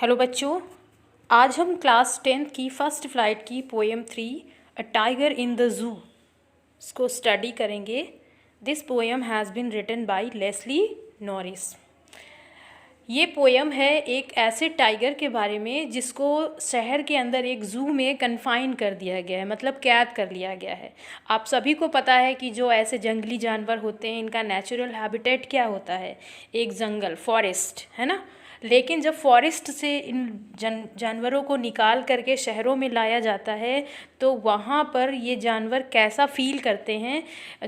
Hello बच्चों, आज हम क्लास 10th की फर्स्ट फ्लाइट की poem 3 a tiger in the zoo इसको स्टडी करेंगे। This poem has been written by Leslie Norris. ये पोएम है एक ऐसे टाइगर के बारे में जिसको शहर के अंदर एक ज़ू में कन्फाइन कर दिया गया है, मतलब कैद कर लिया गया है। आप सभी को पता है कि जो ऐसे जंगली जानवर होते हैं इनका नेचुरल हैबिटेट क्या होता है, एक जंगल, फॉरेस्ट, है ना। लेकिन जब फॉरेस्ट से इन जानवरों को निकाल करके शहरों में लाया जाता है तो वहाँ पर ये जानवर कैसा फील करते हैं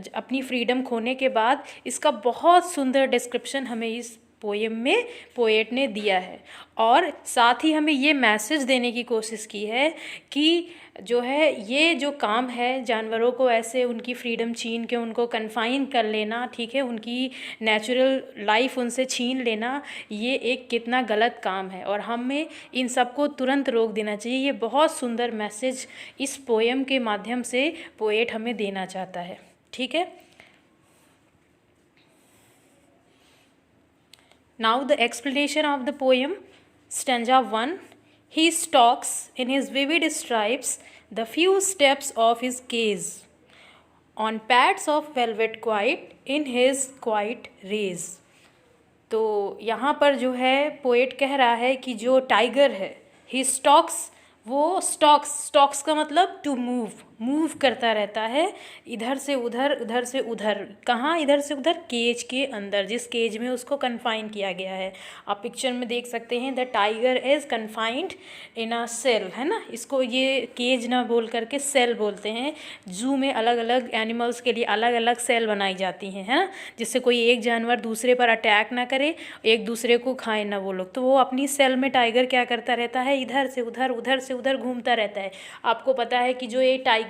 अपनी फ्रीडम खोने के बाद, इसका बहुत सुंदर डिस्क्रिप्शन हमें इस पोएम में पोएट ने दिया है। और साथ ही हमें ये मैसेज देने की कोशिश की है कि जो है ये जो काम है जानवरों को ऐसे उनकी फ्रीडम छीन के उनको कन्फाइन कर लेना, ठीक है, उनकी नेचुरल लाइफ उनसे छीन लेना, ये एक कितना गलत काम है और हमें इन सबको तुरंत रोक देना चाहिए। ये बहुत सुंदर मैसेज इस पोएम के माध्यम से पोएट हमें देना चाहता है, ठीक है। Now the explanation of the poem, stanza 1. He stalks in his vivid stripes the few steps of his cage, on pads of velvet quiet in his quiet rays. तो यहाँ पर जो है पोएट कह रहा है कि जो टाइगर है, ही स्टॉक्स, वो स्टॉक्स का मतलब टू मूव करता रहता है इधर से उधर। कहाँ इधर से उधर? केज के अंदर, जिस केज में उसको कन्फाइन किया गया है। आप पिक्चर में देख सकते हैं, the tiger is confined in a cell, है ना। इसको ये केज ना बोल करके सेल बोलते हैं। जू में अलग अलग एनिमल्स के लिए अलग अलग सेल बनाई जाती हैं, है ना, जिससे कोई एक जानवर दूसरे पर अटैक ना करे, एक दूसरे को खाए ना वो लोग। तो वो अपनी सेल में टाइगर क्या करता रहता है, इधर से उधर घूमता रहता है। आपको पता है कि जो ये टाइगर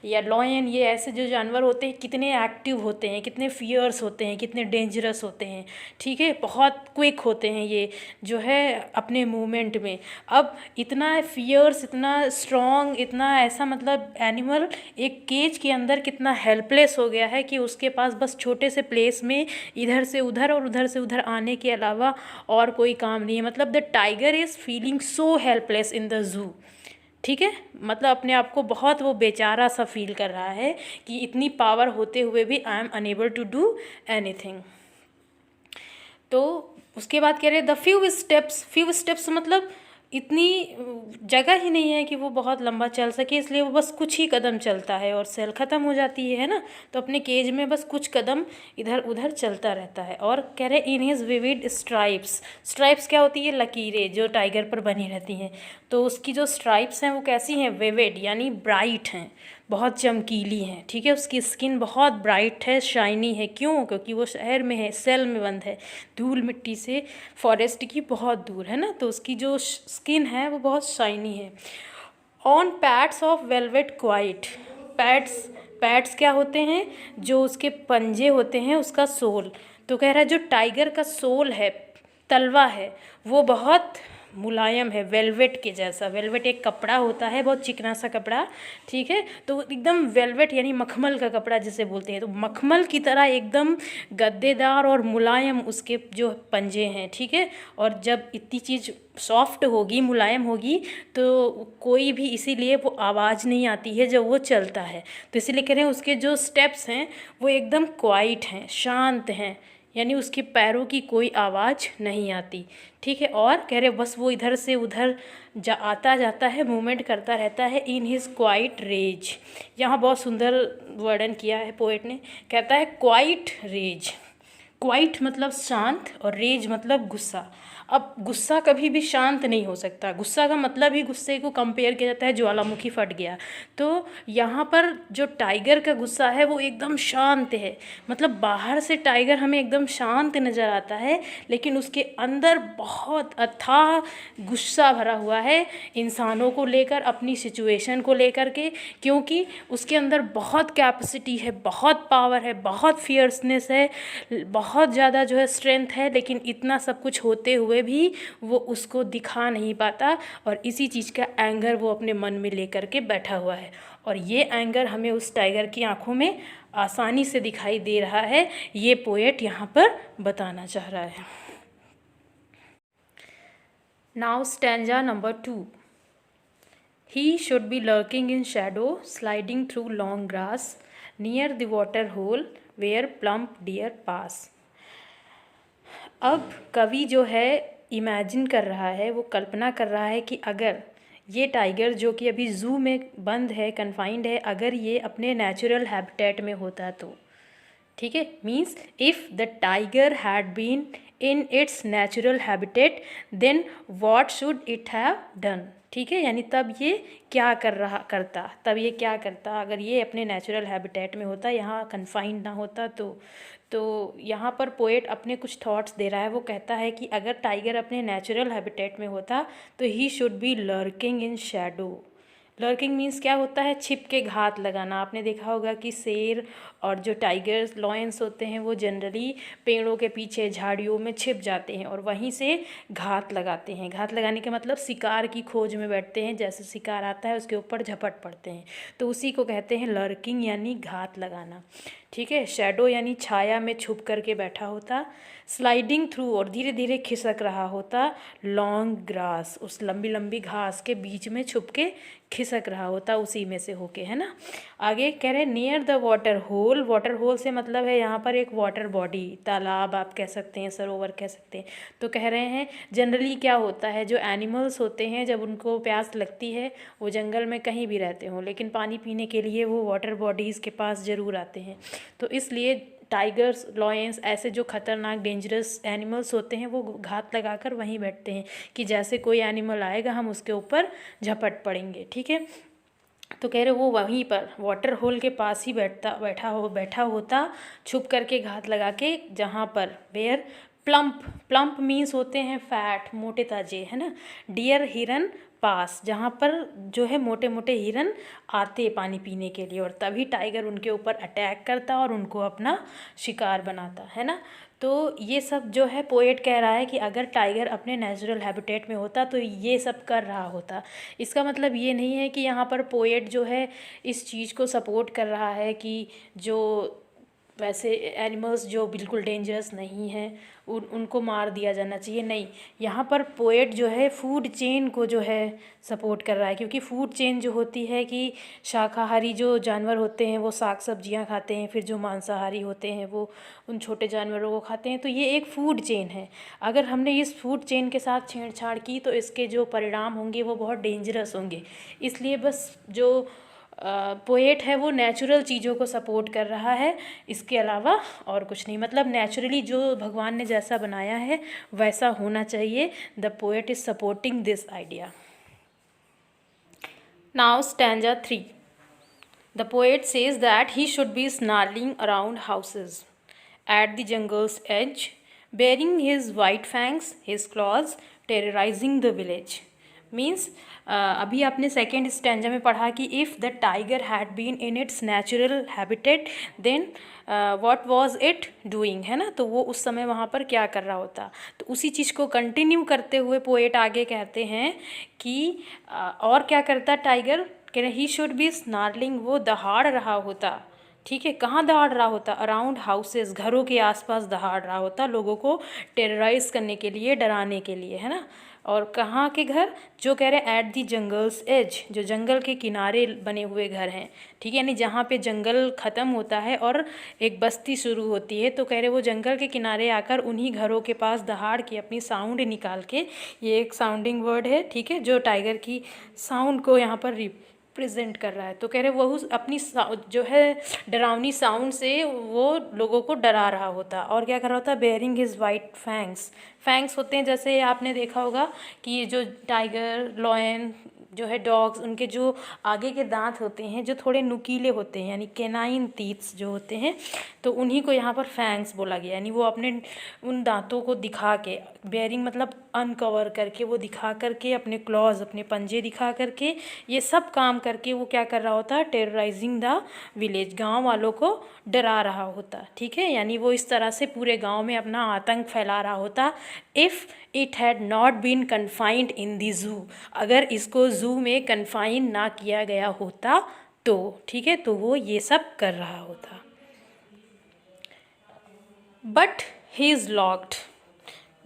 या लॉयन, ये ऐसे जो जानवर होते हैं कितने एक्टिव होते हैं, कितने फियर्स होते हैं, कितने डेंजरस होते हैं, ठीक है, बहुत क्विक होते हैं ये जो है अपने मूवमेंट में। अब इतना फियर्स, इतना स्ट्रॉन्ग, इतना ऐसा मतलब एनिमल एक केज के अंदर कितना हेल्पलेस हो गया है कि उसके पास बस छोटे से प्लेस में इधर से उधर और उधर से उधर आने के अलावा और कोई काम नहीं है। मतलब the tiger is feeling so helpless in the zoo, ठीक है, मतलब अपने आप को बहुत वो बेचारा सा फील कर रहा है कि इतनी पावर होते हुए भी I am unable to do anything. तो उसके बाद कह रहे द फ्यू स्टेप्स मतलब इतनी जगह ही नहीं है कि वो बहुत लंबा चल सके, इसलिए वो बस कुछ ही कदम चलता है और सेल ख़त्म हो जाती है ना। तो अपने केज में बस कुछ कदम इधर उधर चलता रहता है। और कह रहे इन हिज विविड स्ट्राइप्स क्या होती है? लकीरें जो टाइगर पर बनी रहती हैं। तो उसकी जो स्ट्राइप्स हैं वो कैसी हैं? विविड यानी ब्राइट हैं, बहुत चमकीली हैं, ठीक है। उसकी स्किन बहुत ब्राइट है, शाइनी है। क्यों? क्योंकि वो शहर में है, सेल में बंद है, धूल मिट्टी से फॉरेस्ट की बहुत दूर है ना, तो उसकी जो स्किन है वो बहुत शाइनी है। On pads of velvet quite, pads क्या होते हैं? जो उसके पंजे होते हैं, उसका सोल। तो कह रहा है जो टाइगर का सोल है, तलवा है, वो बहुत मुलायम है, वेलवेट के जैसा। वेलवेट एक कपड़ा होता है, बहुत चिकना सा कपड़ा, ठीक है। तो एकदम वेलवेट यानी मखमल का कपड़ा जिसे बोलते हैं, तो मखमल की तरह एकदम गद्देदार और मुलायम उसके जो पंजे हैं, ठीक है। और जब इतनी चीज़ सॉफ्ट होगी, मुलायम होगी, तो कोई भी, इसीलिए वो आवाज़ नहीं आती है जब वो चलता है। तो इसीलिए कह रहे हैं उसके जो स्टेप्स हैं वो एकदम क्वाइट हैं, शांत हैं, यानी उसके पैरों की कोई आवाज़ नहीं आती, ठीक है। और कह रहे बस वो इधर से उधर आता जाता है, मूवमेंट करता रहता है इन हिज क्वाइट रेज। यहाँ बहुत सुंदर वर्णन किया है पोएट ने, कहता है क्वाइट रेज। क्वाइट मतलब शांत और रेज मतलब गुस्सा। अब गुस्सा कभी भी शांत नहीं हो सकता, गुस्सा का मतलब ही, गुस्से को कंपेयर किया जाता है ज्वालामुखी फट गया। तो यहाँ पर जो टाइगर का गुस्सा है वो एकदम शांत है, मतलब बाहर से टाइगर हमें एकदम शांत नज़र आता है, लेकिन उसके अंदर बहुत अथाह गुस्सा भरा हुआ है इंसानों को लेकर, अपनी सिचुएशन को लेकर के, क्योंकि उसके अंदर बहुत कैपेसिटी है, बहुत पावर है, बहुत फियर्सनेस है, बहुत ज़्यादा जो है स्ट्रेंथ है, लेकिन इतना सब कुछ होते हुए भी वो उसको दिखा नहीं पाता और इसी चीज़ का एंगर वो अपने मन में लेकर के बैठा हुआ है। और ये एंगर हमें उस टाइगर की आंखों में आसानी से दिखाई दे रहा है, ये पोएट यहाँ पर बताना चाह रहा है। Now stanza number 2. He should be lurking in shadow, sliding through long grass, near the water hole where plump deer pass. अब कवि जो है इमेजिन कर रहा है, वो कल्पना कर रहा है कि अगर ये टाइगर जो कि अभी ज़ू में बंद है, कन्फाइंड है, अगर ये अपने नेचुरल हैबिटेट में होता तो ठीक है, means if the tiger had been in its natural habitat then what should it have done. ठीक है, यानी तब ये क्या तब ये क्या करता अगर ये अपने नेचुरल हैबिटेट में होता, यहाँ कन्फाइंड ना होता तो यहाँ पर पोएट अपने कुछ थॉट्स दे रहा है. वो कहता है कि अगर टाइगर अपने नेचुरल हैबिटेट में होता तो he should be lurking in Shadow. Lurking means क्या होता है, छिप के घात लगाना. आपने देखा होगा कि शेर और जो टाइगर्स लॉयंस होते हैं वो जनरली पेड़ों के पीछे झाड़ियों में छिप जाते हैं और वहीं से घात लगाते हैं. घात लगाने का मतलब शिकार की खोज में बैठते हैं, जैसे शिकार आता है उसके ऊपर झपट पड़ते हैं, तो उसी को कहते हैं लर्किंग यानी घात लगाना. ठीक है, शैडो यानी छाया में छुप करके बैठा होता. स्लाइडिंग थ्रू और धीरे धीरे खिसक रहा होता. लॉन्ग ग्रास, उस लंबी लंबी घास के बीच में छुप के खिसक रहा होता, उसी में से होके, है ना. आगे कह रहे near the water hole. Water hole से मतलब है यहाँ पर एक वाटर बॉडी, तालाब आप कह सकते हैं, सरोवर कह सकते हैं. तो कह रहे हैं जनरली क्या होता है, जो एनिमल्स होते हैं जब उनको प्यास लगती है वो जंगल में कहीं भी रहते हों, लेकिन पानी पीने के लिए वो वाटर बॉडीज़ के पास ज़रूर आते हैं. तो इसलिए टाइगर्स, लॉयंस, ऐसे जो खतरनाक डेंजरस एनिमल्स होते हैं वो घात लगाकर वहीं बैठते हैं कि जैसे कोई एनिमल आएगा हम उसके ऊपर झपट पड़ेंगे. ठीक है, तो कह रहे वो वहीं पर वाटर होल के पास ही बैठा होता छुप करके घात लगा के, जहाँ पर वेयर प्लम्प मीन्स होते हैं फैट, मोटे ताजे, है ना. डियर हिरन पास, जहाँ पर जो है मोटे मोटे हिरन आते पानी पीने के लिए, और तभी टाइगर उनके ऊपर अटैक करता और उनको अपना शिकार बनाता, है ना. तो ये सब जो है पोएट कह रहा है कि अगर टाइगर अपने नेचुरल हैबिटेट में होता तो ये सब कर रहा होता. इसका मतलब ये नहीं है कि यहाँ पर पोएट जो है इस चीज़ को सपोर्ट कर रहा है कि जो वैसे एनिमल्स जो बिल्कुल डेंजरस नहीं हैं उनको मार दिया जाना चाहिए. नहीं, यहाँ पर पोएट जो है फूड चेन को जो है सपोर्ट कर रहा है, क्योंकि फूड चेन जो होती है कि शाकाहारी जो जानवर होते हैं वो साग सब्जियाँ खाते हैं, फिर जो मांसाहारी होते हैं वो उन छोटे जानवरों को खाते हैं. तो ये एक फूड चेन है. अगर हमने इस फूड चेन के साथ छेड़छाड़ की तो इसके जो परिणाम होंगे वो बहुत डेंजरस होंगे. इसलिए बस जो पोएट है वो नेचुरल चीज़ों को सपोर्ट कर रहा है, इसके अलावा और कुछ नहीं. मतलब नेचुरली जो भगवान ने जैसा बनाया है वैसा होना चाहिए. The poet is supporting this idea. Now stanza 3. The poet says that he should be snarling around houses at the jungle's edge, bearing his white fangs, his claws, terrorizing the village. Means अभी आपने second stanza में पढ़ा कि if the tiger had been in its natural habitat then what was it doing, है ना. तो वो उस समय वहाँ पर क्या कर रहा होता. तो उसी चीज़ को कंटिन्यू करते हुए पोएट आगे कहते हैं कि और क्या करता टाइगर. कह रहे ही शुड बी स्नार्लिंग, वो दहाड़ रहा होता. ठीक है, कहाँ दहाड़ रहा होता, अराउंड हाउसेस, घरों के आसपास दहाड़ रहा होता, लोगों को टेरराइज करने के लिए, डराने के लिए, है ना. और कहाँ के घर, जो कह रहे हैं एट दी जंगल्स एज, जो जंगल के किनारे बने हुए घर हैं. ठीक है, यानी जहाँ पे जंगल ख़त्म होता है और एक बस्ती शुरू होती है, तो कह रहे वो जंगल के किनारे आकर उन्हीं घरों के पास दहाड़ के अपनी साउंड निकाल के, ये एक साउंडिंग वर्ड है, ठीक है, जो टाइगर की साउंड को यहाँ पर रिप्रेजेंट कर रहा है. तो कह रहे वो अपनी जो है डरावनी साउंड से वो लोगों को डरा रहा होता. और क्या कर रहा होता, बेयरिंग हिज वाइट फैंग्स होते हैं, जैसे आपने देखा होगा कि ये जो टाइगर, लॉयन जो है, डॉग्स, उनके जो आगे के दांत होते हैं जो थोड़े नुकीले होते हैं, यानी कैनाइन टीथ्स जो होते हैं, तो उन्हीं को यहाँ पर फैंग्स बोला गया. यानी वो अपने उन दांतों को दिखा के, बेयरिंग मतलब अनकवर करके, वो दिखा करके, अपने क्लॉज, अपने पंजे दिखा करके, ये सब काम करके वो क्या कर रहा होता, टेरराइजिंग द विलेज, गांव वालों को डरा रहा होता. ठीक है, यानी वो इस तरह से पूरे गांव में अपना आतंक फैला रहा होता. If it had not been confined in the zoo, अगर इसको ज़ू में कन्फाइन ना किया गया होता तो, ठीक है, तो वो ये सब कर रहा होता. But he is locked,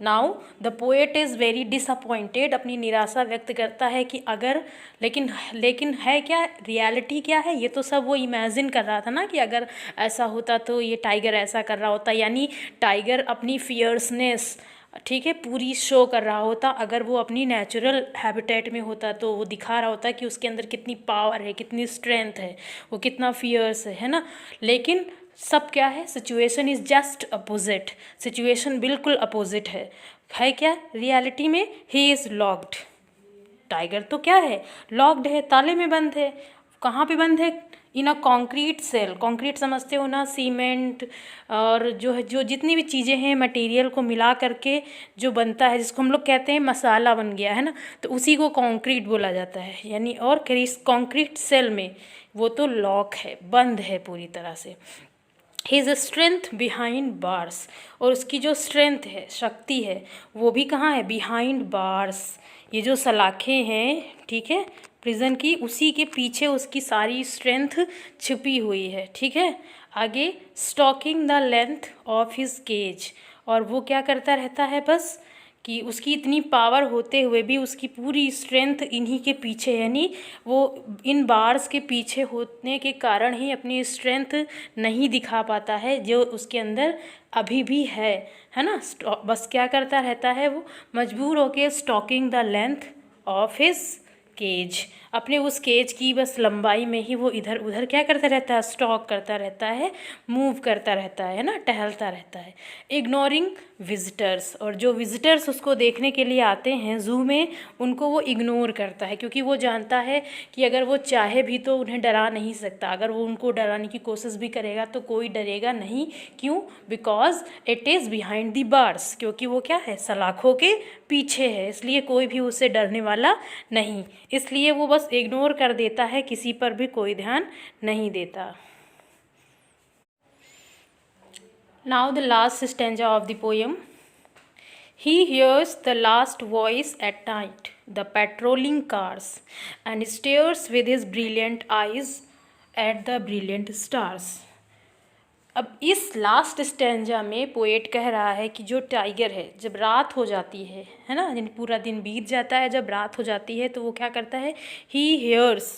now the poet is very disappointed, अपनी निराशा व्यक्त करता है कि अगर, लेकिन है क्या, रियलिटी क्या है, ये तो सब वो इमेजिन कर रहा था ना कि अगर ऐसा होता तो ये टाइगर ऐसा कर रहा होता, यानी टाइगर अपनी फियर्सनेस, ठीक है, पूरी शो कर रहा होता। अगर वो अपनी नेचुरल हैबिटेट में होता तो वो दिखा रहा होता कि उसके अंदर कितनी पावर है, कितनी स्ट्रेंथ है, वो कितना फियर्स है ना। लेकिन सब क्या है, situation is just opposite, situation बिल्कुल अपोजिट है क्या, रियलिटी में ही इज़ लॉक्ड, टाइगर तो क्या है, लॉक्ड है, ताले में बंद है। कहाँ पे बंद है, इन अ कॉन्क्रीट सेल, कॉन्क्रीट समझते हो ना, सीमेंट और जो है, जो जितनी भी चीज़ें हैं मटेरियल को मिला करके जो बनता है, जिसको हम लोग कहते हैं मसाला बन गया है ना, तो उसी को कॉन्क्रीट बोला जाता है। यानी और इस कॉन्क्रीट सेल में वो तो लॉक है, बंद है पूरी तरह से। हिज स्ट्रेंथ बिहाइंड बार्स, और उसकी जो स्ट्रेंथ है, शक्ति है, वो भी कहाँ है, बिहाइंड बार्स, ये जो सलाखें हैं, ठीक है, प्रिजन की, उसी के पीछे उसकी सारी स्ट्रेंथ छुपी हुई है, ठीक है। आगे, stalking the length of his cage, और वो क्या करता रहता है, बस कि उसकी इतनी पावर होते हुए भी उसकी पूरी स्ट्रेंथ इन्हीं के पीछे, यानी वो इन बार्स के पीछे होने के कारण ही अपनी स्ट्रेंथ नहीं दिखा पाता है जो उसके अंदर अभी भी है ना। बस क्या करता रहता है, वो मजबूर होके stalking the length of his cage, अपने उस केज की बस लंबाई में ही वो इधर उधर क्या करता रहता है, स्टॉक करता रहता है, मूव करता रहता है ना, टहलता रहता है। इग्नोरिंग विजिटर्स, और जो विजिटर्स उसको देखने के लिए आते हैं ज़ू में, उनको वो इग्नोर करता है, क्योंकि वो जानता है कि अगर वो चाहे भी तो उन्हें डरा नहीं सकता। अगर वो उनको डराने की कोशिश भी करेगा तो कोई डरेगा नहीं। क्यों, because it is behind the bars, क्योंकि वो क्या है, सलाखों के पीछे है, इसलिए कोई भी उससे डरने वाला नहीं, इसलिए वो बस इग्नोर कर देता है, किसी पर भी कोई ध्यान नहीं देता। Now the last stanza of the poem. He hears the last voice at night, the patrolling cars, and stares with his brilliant eyes at the brilliant stars. अब इस लास्ट स्टेंजा में पोएट कह रहा है कि जो टाइगर है, जब रात हो जाती है ना, यानी पूरा दिन बीत जाता है, जब रात हो जाती है तो वो क्या करता है, ही हेयर्स,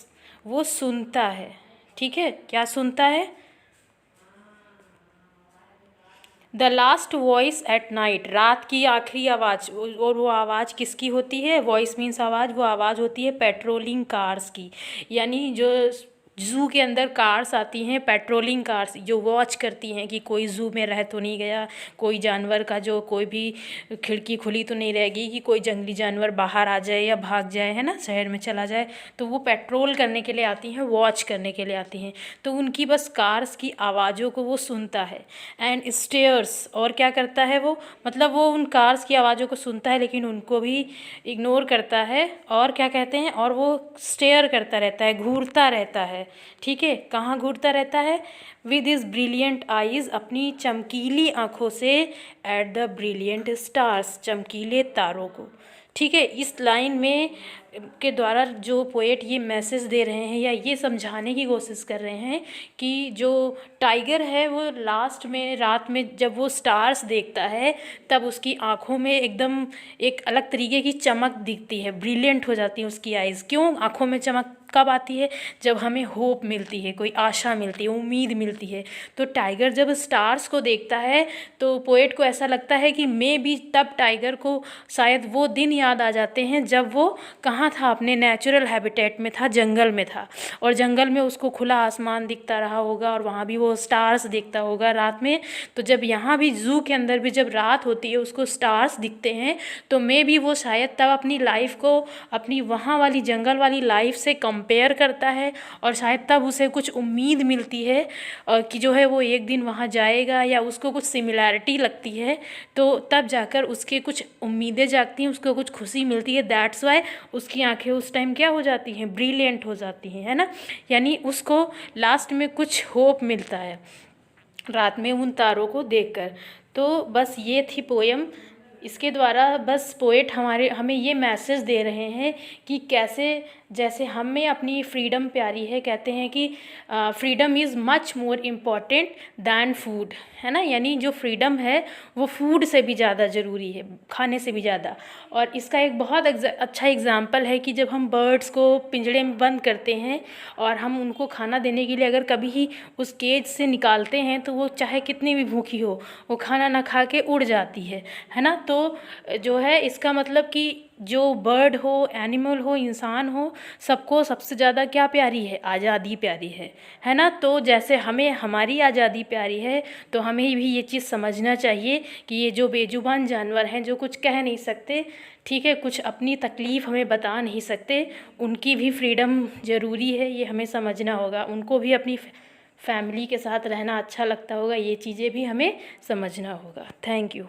वो सुनता है, ठीक है, क्या सुनता है, the last voice at night, रात की आखिरी आवाज़, और वो आवाज़ किसकी होती है, वॉइस मीन्स आवाज़, वो आवाज़ होती है पेट्रोलिंग कार्स की, यानी जो ज़ू के अंदर कार्स आती हैं, पेट्रोलिंग कार्स, जो वॉच करती हैं कि कोई ज़ू में रह तो नहीं गया, कोई जानवर का जो कोई भी खिड़की खुली तो नहीं रहेगी कि कोई जंगली जानवर बाहर आ जाए या भाग जाए, है ना, शहर में चला जाए, तो वो पेट्रोल करने के लिए आती हैं, वॉच करने के लिए आती हैं, तो उनकी बस कार्स की आवाज़ों को वो सुनता है। एंड स्टेयर्स, और क्या करता है वो, मतलब वो उन कार्स की आवाज़ों को सुनता है लेकिन उनको भी इग्नोर करता है, और क्या कहते हैं, और वो स्टेयर करता रहता है, घूरता रहता है, ठीक है, कहाँ घूरता रहता है, विद हिज ब्रिलियंट आइज़, अपनी चमकीली आँखों से, एट द ब्रिलियंट स्टार्स, चमकीले तारों को, ठीक है। इस लाइन में के द्वारा जो पोएट ये मैसेज दे रहे हैं या ये समझाने की कोशिश कर रहे हैं कि जो टाइगर है वो लास्ट में रात में जब वो स्टार्स देखता है तब उसकी आँखों में एकदम एक अलग तरीके की चमक दिखती है, ब्रिलियंट हो जाती है उसकी आइज़। क्यों आँखों में चमक कब आती है, जब हमें होप मिलती है, कोई आशा मिलती है, उम्मीद मिलती है। तो टाइगर जब स्टार्स को देखता है तो पोएट को ऐसा लगता है कि मे भी तब टाइगर को शायद वो दिन याद आ जाते हैं जब वो कहाँ था, अपने नेचुरल हैबिटेट में था, जंगल में था, और जंगल में उसको खुला आसमान दिखता रहा होगा और वहाँ भी वो स्टार्स देखता होगा रात में। तो जब यहाँ भी ज़ू के अंदर भी जब रात होती है उसको स्टार्स दिखते हैं तो मे भी वो शायद तब अपनी लाइफ को अपनी वहाँ वाली जंगल वाली लाइफ से कंपेयर करता है, और शायद तब उसे कुछ उम्मीद मिलती है कि जो है वो एक दिन वहाँ जाएगा, या उसको कुछ सिमिलैरिटी लगती है, तो तब जाकर उसके कुछ उम्मीदें जागती हैं, उसको कुछ खुशी मिलती है। दैट्स वाई उसकी आंखें उस टाइम क्या हो जाती हैं, ब्रिलियंट हो जाती हैं, है ना, यानी उसको लास्ट में कुछ होप मिलता है रात में उन तारों को देखकर। तो बस ये थी पोएम। इसके द्वारा बस पोएट हमें ये मैसेज दे रहे हैं कि कैसे जैसे हमें अपनी फ्रीडम प्यारी है, कहते हैं कि freedom is much more important than food, है ना। यानी जो फ्रीडम है वो फूड से भी ज़्यादा ज़रूरी है, खाने से भी ज़्यादा। और इसका एक बहुत अच्छा एग्जाम्पल है कि जब हम बर्ड्स को पिंजड़े में बंद करते हैं और हम उनको खाना देने के लिए अगर कभी ही उस केज से निकालते हैं तो वो चाहे कितनी भी भूखी हो वो खाना ना खा के उड़ जाती है ना। तो जो है इसका मतलब कि जो बर्ड हो, एनिमल हो, इंसान हो, सबको सबसे ज़्यादा क्या प्यारी है, आज़ादी प्यारी है ना। तो जैसे हमें हमारी आज़ादी प्यारी है तो हमें भी ये चीज़ समझना चाहिए कि ये जो बेजुबान जानवर हैं जो कुछ कह नहीं सकते, ठीक है, कुछ अपनी तकलीफ़ हमें बता नहीं सकते, उनकी भी फ्रीडम ज़रूरी है, ये हमें समझना होगा। उनको भी अपनी फैमिली के साथ रहना अच्छा लगता होगा, ये चीज़ें भी हमें समझना होगा। Thank you.